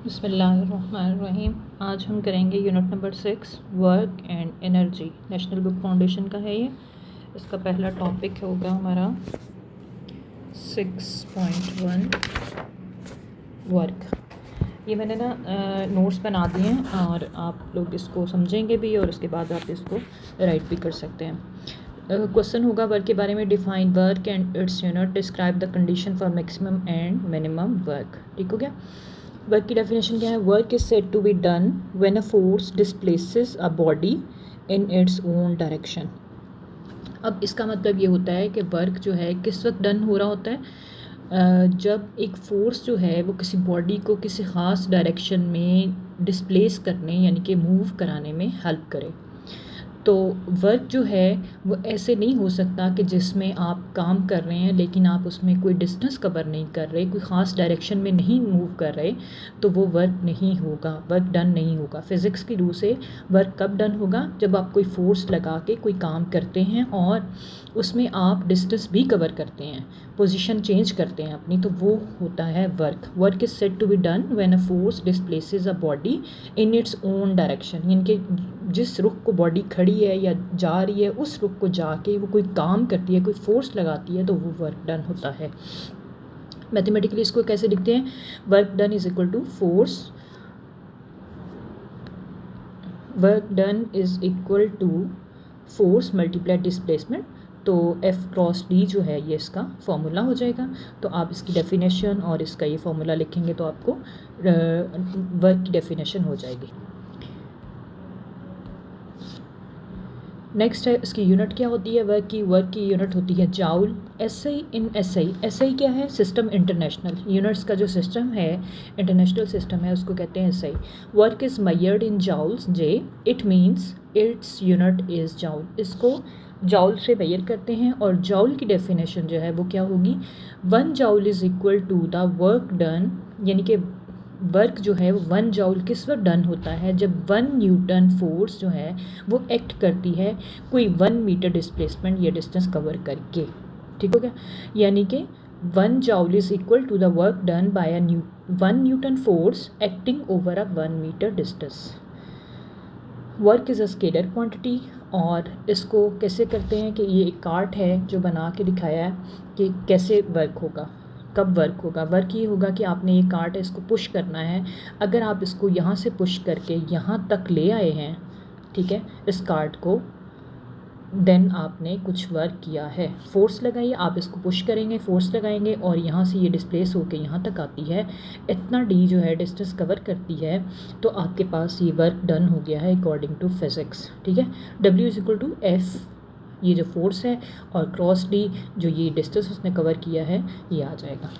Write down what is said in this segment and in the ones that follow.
बिस्मिल्लाहिर्रहमानिर्रहीम। आज हम करेंगे unit number 6 work and energy. National book foundation का है ये। इसका पहला टॉपिक होगा हमारा 6.1 वर्क। ये मैंने ना नोट्स बना दिए हैं और आप लोग इसको समझेंगे भी और उसके बाद आप इसको राइट भी कर सकते हैं। क्वेश्चन होगा वर्क के बारे में। Define work and its unit, describe the condition for maximum and minimum work. ठीक हो गया। वर्क की डेफिनेशन क्या है? Work is said to be done when a force displaces a body in its own direction. अब इसका मतलब ये होता है कि वर्क जो है किस वक्त डन हो रहा होता है? जब एक फोर्स जो है वो किसी बॉडी को किसी ख़ास डायरेक्शन में डिस्प्लेस करने यानी कि मूव कराने में हेल्प करे। तो वर्क जो है वो ऐसे नहीं हो सकता कि जिसमें आप काम कर रहे हैं लेकिन आप उसमें कोई डिस्टेंस कवर नहीं कर रहे, कोई ख़ास डायरेक्शन में नहीं मूव कर रहे, तो वो वर्क नहीं होगा, वर्क डन नहीं होगा। फिज़िक्स की रूह से वर्क कब डन होगा? जब आप कोई फोर्स लगा के कोई काम करते हैं और उसमें आप डिस्टेंस भी कवर करते हैं, पोजीशन चेंज करते हैं अपनी, तो वो होता है work. Work is said to be done when a force displaces a body in its own direction, यानी कि जिस रुख को बॉडी खड़ी है या जा रही है उस रुख को जाके वो कोई काम करती है, कोई फोर्स लगाती है, तो वो वर्क डन होता है। मैथमेटिकली इसको कैसे लिखते हैं? Work done is equal to force, work done is equal to force multiply displacement. तो F क्रॉस D जो है ये इसका फॉर्मूला हो जाएगा। तो आप इसकी डेफिनेशन और इसका ये फॉर्मूला लिखेंगे तो आपको वर्क की डेफिनेशन हो जाएगी। नेक्स्ट है इसकी यूनिट क्या होती है वर्क की? वर्क की यूनिट होती है जाउल। SI इन SI क्या है? System international. यूनिट्स का जो सिस्टम है, इंटरनेशनल सिस्टम है, उसको कहते हैं SI। Work is measured in joules J, it means its unit is joule. इसको जाउल से मेजर करते हैं और जाउल की डेफिनेशन जो है वो क्या होगी? 1 joule is equal to the work done, यानी कि वर्क जो है वो 1 जाउल किस वक्त डन होता है? जब 1 न्यूटन फोर्स जो है वो एक्ट करती है कोई 1 मीटर डिस्प्लेसमेंट या डिस्टेंस कवर करके। ठीक हो गया। यानी कि 1 joule is equal to the work done by a 1 newton force acting over a 1 metre distance. Work is a scalar quantity. और इसको कैसे करते हैं कि ये एक कार्ट है जो बना के दिखाया है कि कैसे वर्क होगा, कब वर्क होगा। वर्क ये होगा कि आपने ये कार्ट है, इसको पुश करना है। अगर आप इसको यहाँ से पुश करके यहाँ तक ले आए हैं, ठीक है, इस कार्ट को, देन आपने कुछ वर्क किया है। फोर्स लगाइए, आप इसको पुश करेंगे, फोर्स लगाएंगे और यहाँ से ये डिस्प्लेस होके यहाँ तक आती है, इतना D जो है डिस्टेंस कवर करती है, तो आपके पास ये वर्क डन हो गया है अकॉर्डिंग टू फिज़िक्स। ठीक है। W is equal to F, ये जो फोर्स है, और क्रॉस D जो ये डिस्टेंस उसने कवर किया है, ये आ जाएगा।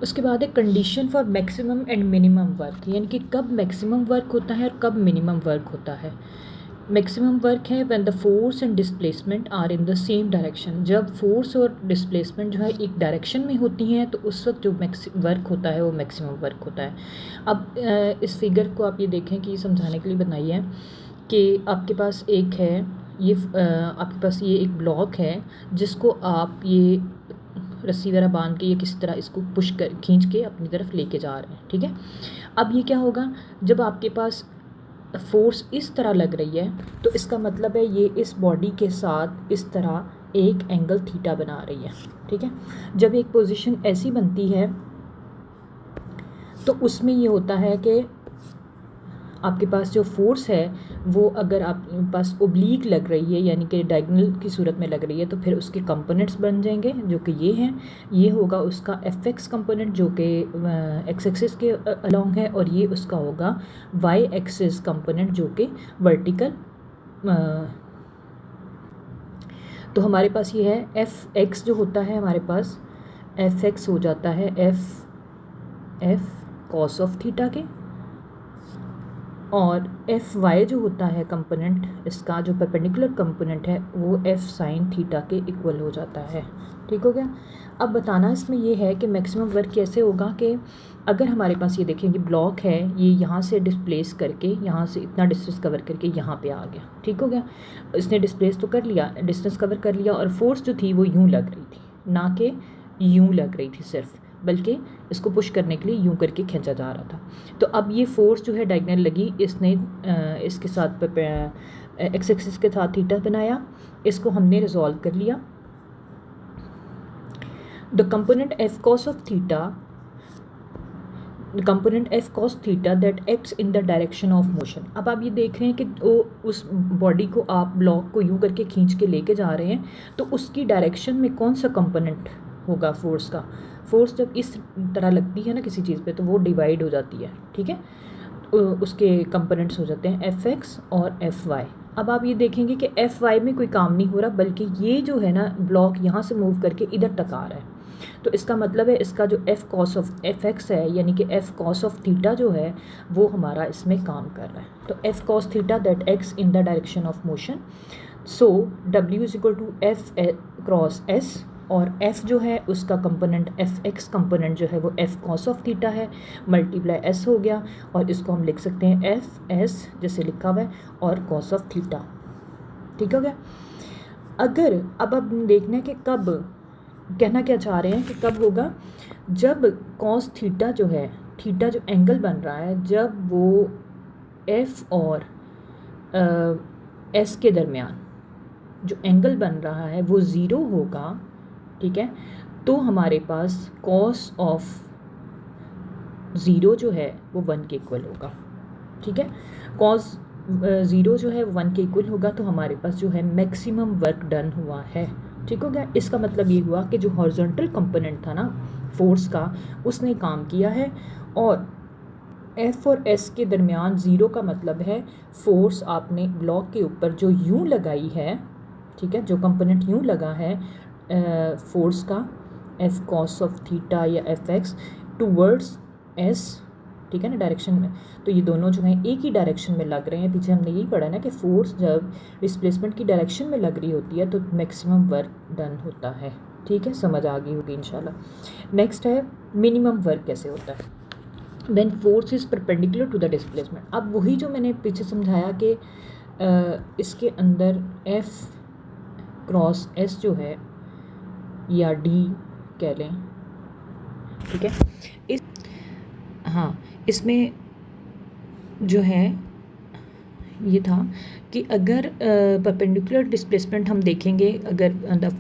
उसके बाद है condition for maximum and minimum work, यानी कि कब मैक्सिमम वर्क होता है और कब मिनिमम वर्क होता है। मैक्सिमम वर्क है when the force and displacement are in the same direction. जब फोर्स और डिस्प्लेसमेंट जो है एक डायरेक्शन में होती हैं तो उस वक्त जो वर्क होता है वो मैक्सिमम वर्क होता है। अब इस फिगर को आप ये देखें कि समझाने के लिए बनाई है कि आपके पास एक है ये आपके पास ये एक ब्लॉक है जिसको आप ये रस्सी वगैरह बांध के ये किसी तरह इसको पुश कर खींच के अपनी तरफ लेके जा रहे हैं। ठीक है। अब ये क्या होगा? जब आपके पास फोर्स इस तरह लग रही है तो इसका मतलब है ये इस बॉडी के साथ इस तरह एक एंगल थीटा बना रही है। ठीक है। जब एक पोजीशन ऐसी बनती है तो उसमें ये होता है कि आपके पास जो फोर्स है वो अगर आपके पास ओब्लीक लग रही है यानी कि डायगोनल की सूरत में लग रही है तो फिर उसके कंपोनेंट्स बन जाएंगे जो कि ये हैं। ये होगा उसका FX कंपोनेंट जो कि एक्स एक्सिस के अलोंग है, और ये उसका होगा Y एक्सिस कंपोनेंट जो कि वर्टिकल। तो हमारे पास ये है FX जो होता है, हमारे पास FX हो जाता है F कॉस ऑफ थीटा के, और FY जो होता है कंपोनेंट इसका जो परपेंडिकुलर कंपोनेंट है वो F साइन थीटा के इक्वल हो जाता है। ठीक हो गया। अब बताना इसमें ये है कि मैक्सिमम वर्क कैसे होगा कि अगर हमारे पास ये देखें कि ब्लॉक है, ये यहाँ से डिस्प्लेस करके यहाँ से इतना डिस्टेंस कवर करके यहाँ पे आ गया। ठीक हो गया। इसने डिस्प्लेस तो कर लिया, डिस्टेंस कवर कर लिया, और फोर्स जो थी वो यूँ लग रही थी, ना कि यूँ लग रही थी सिर्फ, बल्कि इसको पुश करने के लिए यूं करके खींचा जा रहा था। तो अब ये फोर्स जो है डायगोनल लगी, इसने इसके साथ एक्स एक्सिस के साथ थीटा बनाया, इसको हमने रिजॉल्व कर लिया। The component F cos of theta component F cos theta that acts in the direction of motion. अब आप ये देख रहे हैं कि वो उस बॉडी को आप ब्लॉक को यूं करके खींच के लेके जा रहे हैं, तो उसकी डायरेक्शन में कौन सा कंपोनेंट होगा फोर्स का। फोर्स जब इस तरह लगती है ना किसी चीज़ पे, तो वो डिवाइड हो जाती है, ठीक है। उसके कंपोनेंट्स हो जाते हैं एफ एक्स और एफ वाई। अब आप ये देखेंगे कि एफ वाई में कोई काम नहीं हो रहा, बल्कि ये जो है ना ब्लॉक यहाँ से मूव करके इधर तक आ रहा है। तो इसका मतलब है इसका जो F cos of F x है, यानी कि एफ कॉस ऑफ थीटा जो है वो हमारा इसमें काम कर रहा है। तो F cos theta that X in the direction of motion, so W is equal to F cross S, और f जो है उसका कंपोनेंट एफ एक्स कंपोनेंट जो है वो एफ कॉस ऑफ थीटा है, मल्टीप्लाई s हो गया, और इसको हम लिख सकते हैं एफ एस जैसे लिखा हुआ है और कॉस ऑफ थीटा। ठीक हो गया। अगर अब देखना है कि कब, कहना क्या चाह रहे हैं कि कब होगा, जब कॉस थीटा जो है, थीटा जो एंगल बन रहा है, जब वो एफ और एस के दरमियान जो एंगल बन रहा है वो ज़ीरो होगा, ठीक है, तो हमारे पास कॉस ऑफ ज़ीरो जो है वो 1 के इक्वल होगा। ठीक है, कॉस ज़ीरो जो है वो 1 के इक्वल होगा, तो हमारे पास जो है मैक्सिमम वर्क डन हुआ है। ठीक हो गया। इसका मतलब ये हुआ कि जो हॉरिजॉन्टल कंपोनेंट था ना फोर्स का, उसने काम किया है, और एफ और एस के दरमियान ज़ीरो का मतलब है फोर्स आपने ब्लॉक के ऊपर जो यूं लगाई है, ठीक है, जो कंपोनेंट यूं लगा है फोर्स का एफ कॉस ऑफ थीटा या एफ एक्स टूवर्ड्स एस, ठीक है ना, डायरेक्शन में, तो ये दोनों जो हैं एक ही डायरेक्शन में लग रहे हैं। पीछे हमने यही पढ़ा ना कि फोर्स जब डिस्प्लेसमेंट की डायरेक्शन में लग रही होती है तो मैक्सिमम वर्क डन होता है। ठीक है, समझ आ गई होगी इंशाल्लाह। नेक्स्ट है मिनिमम वर्क कैसे होता है, when force is perpendicular to the displacement. अब वही जो मैंने पीछे समझाया कि इसके अंदर एफ क्रॉस एस जो है या डी कह लें, ठीक है, इस हाँ इसमें जो है ये था कि अगर परपेंडिकुलर डिस्प्लेसमेंट हम देखेंगे, अगर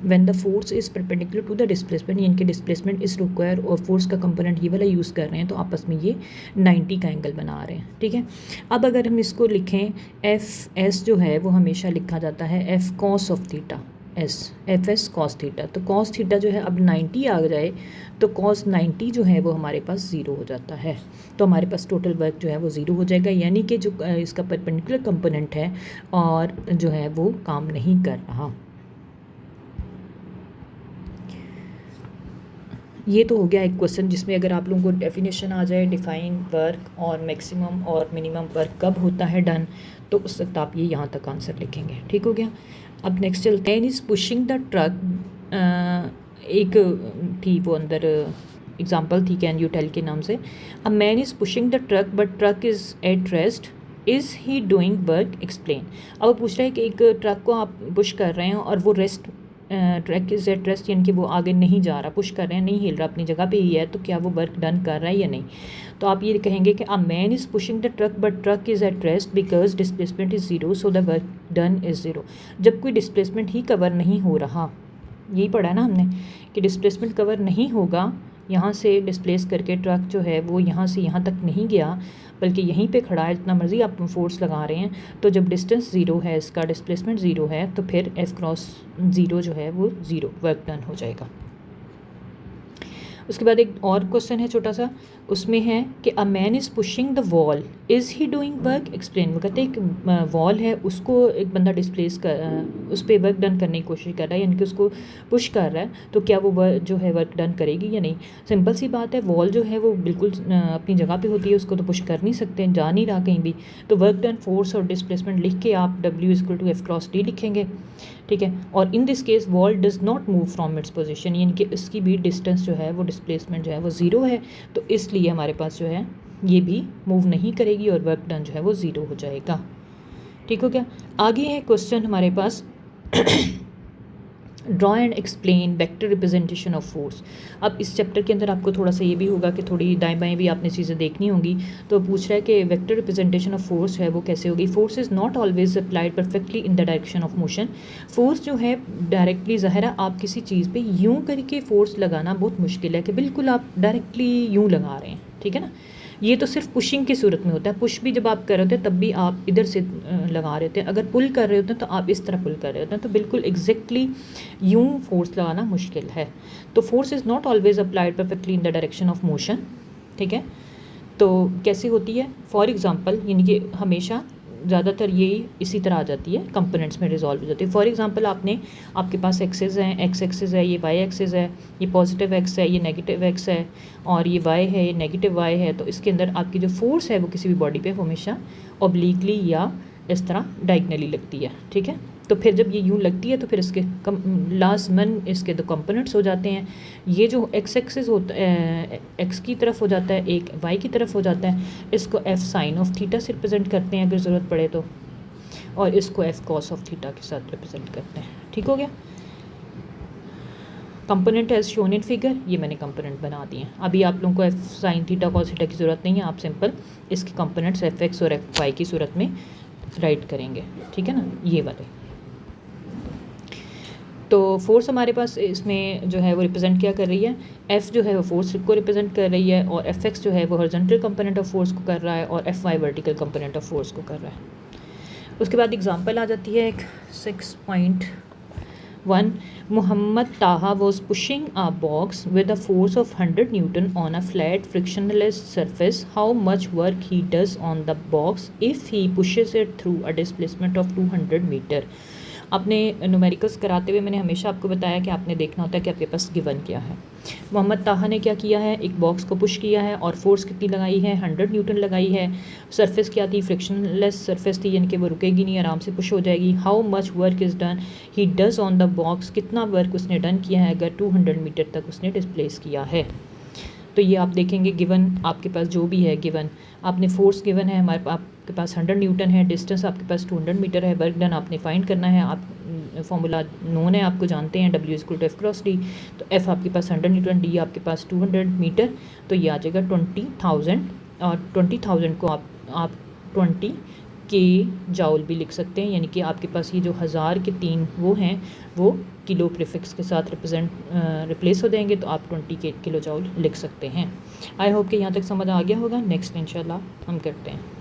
when the force is perpendicular to the displacement, यानी कि डिस्प्लेसमेंट इस रिक्वायर और फोर्स का कंपोनेंट ये वाला यूज़ कर रहे हैं, तो आपस में ये 90 का एंगल बना रहे हैं। ठीक है, अब अगर हम इसको लिखें, एफ एस जो है वो हमेशा लिखा जाता है F cos of theta S, F S cos theta, तो कॉस थीटा जो है अब 90 आ जाए तो कॉस 90 जो है वो हमारे पास ज़ीरो हो जाता है, तो हमारे पास टोटल वर्क जो है वो ज़ीरो हो जाएगा, यानी कि जो इसका परपेंडिकुलर कंपोनेंट है और जो है वो काम नहीं कर रहा। ये तो हो गया एक क्वेश्चन जिसमें अगर आप लोगों को डेफिनेशन आ जाए, डिफाइन वर्क और मैक्सिमम और मिनिमम वर्क कब होता है डन, तो उस वक्त आप ये यहाँ तक आंसर लिखेंगे। ठीक हो गया। अब नेक्स्ट चलते हैं, इज़ पुशिंग द ट्रक, एक थी वो अंदर एग्जांपल थी कैन यू टेल के नाम से, a man is pushing the truck but truck is at rest, is he doing work explain. अब वो पूछ रहा है कि एक ट्रक को आप पुश कर रहे हैं और वो rest, truck is at rest, यानी कि वो आगे नहीं जा रहा, पुश कर रहे हैं, नहीं हिल रहा, अपनी जगह पे ही है, तो क्या वो वर्क डन कर रहा है या नहीं। तो आप ये कहेंगे कि a man is pushing the truck but truck is at rest because displacement is zero so the work done is zero. जब कोई डिस्प्लेसमेंट ही कवर नहीं हो रहा, यही पढ़ा है ना हमने कि डिस्प्लेसमेंट कवर नहीं होगा, यहाँ से डिस्प्लेस करके ट्रक जो है वो यहाँ से यहाँ तक नहीं गया, बल्कि यहीं पे खड़ा है, जितना मर्ज़ी आप फोर्स लगा रहे हैं, तो जब डिस्टेंस ज़ीरो है, इसका डिस्प्लेसमेंट ज़ीरो है, तो फिर एफ क्रॉस ज़ीरो जो है वो ज़ीरो वर्क डन हो जाएगा। उसके बाद एक और क्वेश्चन है छोटा सा, उसमें है कि a man is pushing the wall, is he doing work explain. वो कहते हैं एक वॉल है, उसको एक बंदा डिस्प्लेस कर, उस पर वर्क डन करने की कोशिश कर रहा है, यानी कि उसको पुश कर रहा है, तो क्या वो जो है वर्क डन करेगी या नहीं। सिंपल सी बात है, वॉल जो है वो बिल्कुल अपनी जगह पे होती है, उसको तो पुश कर नहीं सकते, जा नहीं रहा कहीं भी, तो वर्क डन फोर्स और डिस्प्लेसमेंट लिख के आप W equal to F cross D लिखेंगे। ठीक है, और in this case wall does not move from its position, यानी कि इसकी भी डिस्टेंस जो है वो डिस्प्लेसमेंट जो है वो ज़ीरो है, तो इसलिए हमारे पास जो है ये भी मूव नहीं करेगी और वर्क डन जो है वो ज़ीरो हो जाएगा। ठीक हो गया। आगे है क्वेश्चन हमारे पास draw and explain vector representation of force. अब इस चैप्टर के अंदर आपको थोड़ा सा ये भी होगा कि थोड़ी दाएं बाएं भी आपने चीज़ें देखनी होंगी। तो पूछ रहा है कि वेक्टर रिप्रेजेंटेशन ऑफ फोर्स है वो कैसे होगी। Force is not always applied perfectly in the direction of motion. Force जो है डायरेक्टली ज़ाहिर है आप किसी चीज़ पे यूँ करके फोर्स लगाना बहुत मुश्किल है कि बिल्कुल आप डायरेक्टली यूँ लगा रहे हैं, ठीक है ना। ये तो सिर्फ पुशिंग की सूरत में होता है। पुश भी जब आप कर रहे होते हैं तब भी आप इधर से लगा रहे होते हैं। अगर पुल कर रहे होते हैं तो आप इस तरह पुल कर रहे होते हैं। तो बिल्कुल एग्जैक्टली यूँ फोर्स लगाना मुश्किल है। तो force is not always applied perfectly in the direction of motion, ठीक है। तो कैसे होती है, फॉर एग्ज़ाम्पल यानी कि हमेशा ज़्यादातर यही इसी तरह आ जाती है, कंपोनेंट्स में रिजॉल्व हो जाती है। फॉर एग्जांपल आपके पास एक्सेस हैं, एक्स एक्सेस है, ये वाई एक्सेस है, ये पॉजिटिव एक्स है, ये नेगेटिव एक्स है, और ये वाई है, ये नेगेटिव वाई है। तो इसके अंदर आपकी जो फोर्स है वो किसी भी बॉडी पे हमेशा ऑब्लिकली या इस तरह डायगनली लगती है, ठीक है। तो फिर जब ये यूँ लगती है तो फिर इसके लाजमन इसके 2 कंपोनेंट्स हो जाते हैं। ये जो एक्स एक्सिस होता है एक्स की तरफ हो जाता है, एक वाई की तरफ हो जाता है। इसको एफ साइन ऑफ थीटा से रिप्रेजेंट करते हैं अगर ज़रूरत पड़े तो, और इसको एफ कॉस ऑफ थीटा के साथ रिप्रेजेंट करते हैं। ठीक हो गया। Component as shown in figure, ये मैंने कंपोनेंट बना दिए हैं। अभी आप लोगों को F sine theta cos theta की ज़रूरत नहीं है, आप सिंपल इसके कंपोनेंट्स एफ एक्स और एफ वाई की सूरत में राइट करेंगे, ठीक है ना, ये वाले। तो फोर्स हमारे पास इसमें जो है वो रिप्रेजेंट क्या कर रही है, एफ़ जो है वो फोर्स को रिप्रेजेंट कर रही है, और एफ एक्स जो है वो हॉरिजॉन्टल कंपोनेंट ऑफ फोर्स को कर रहा है, और F Y vertical component of force को कर रहा है। उसके बाद एग्जांपल आ जाती है एक 6.1। Mohammad Taha was pushing a box with a force of 100 newton on a flat frictionless surface. How much work he does on the box if he pushes it through a displacement of 200 metre. आपने numericals कराते हुए मैंने हमेशा आपको बताया कि आपने देखना होता है कि आपके पास गिवन क्या है। मोहम्मद ताहा ने क्या किया है, एक बॉक्स को पुश किया है और फोर्स कितनी लगाई है, 100 न्यूटन लगाई है। सरफेस क्या थी, फ्रिक्शनलेस सरफेस थी, यानी कि वो रुकेगी नहीं, आराम से पुश हो जाएगी। How much work is done he does on the box, कितना वर्क उसने डन किया है अगर 200 मीटर तक उसने डिस्प्लेस किया है। तो ये आप देखेंगे गिवन आपके पास जो भी है, गिवन आपने फोर्स गिवन है हमारे आपके पास 100 न्यूटन है, डिस्टेंस आपके पास 200 मीटर है, वर्क डन आपने फाइंड करना है। आप फॉर्मूला नोन है, आपको जानते हैं, W = F क्रॉस D। तो F आपके पास 100 न्यूटन, D आपके पास 200 मीटर, तो ये आ जाएगा 20,000। और 20,000 को आप 20 के जाउल भी लिख सकते हैं, यानी कि आपके पास ये जो 1000 के 3 वो हैं वो किलो प्रीफिक्स के साथ रिप्लेस हो जाएंगे, तो आप 20 के किलो जाउल लिख सकते हैं। आई होप कि यहाँ तक समझ आ गया होगा। नेक्स्ट इंशाल्लाह हम करते हैं।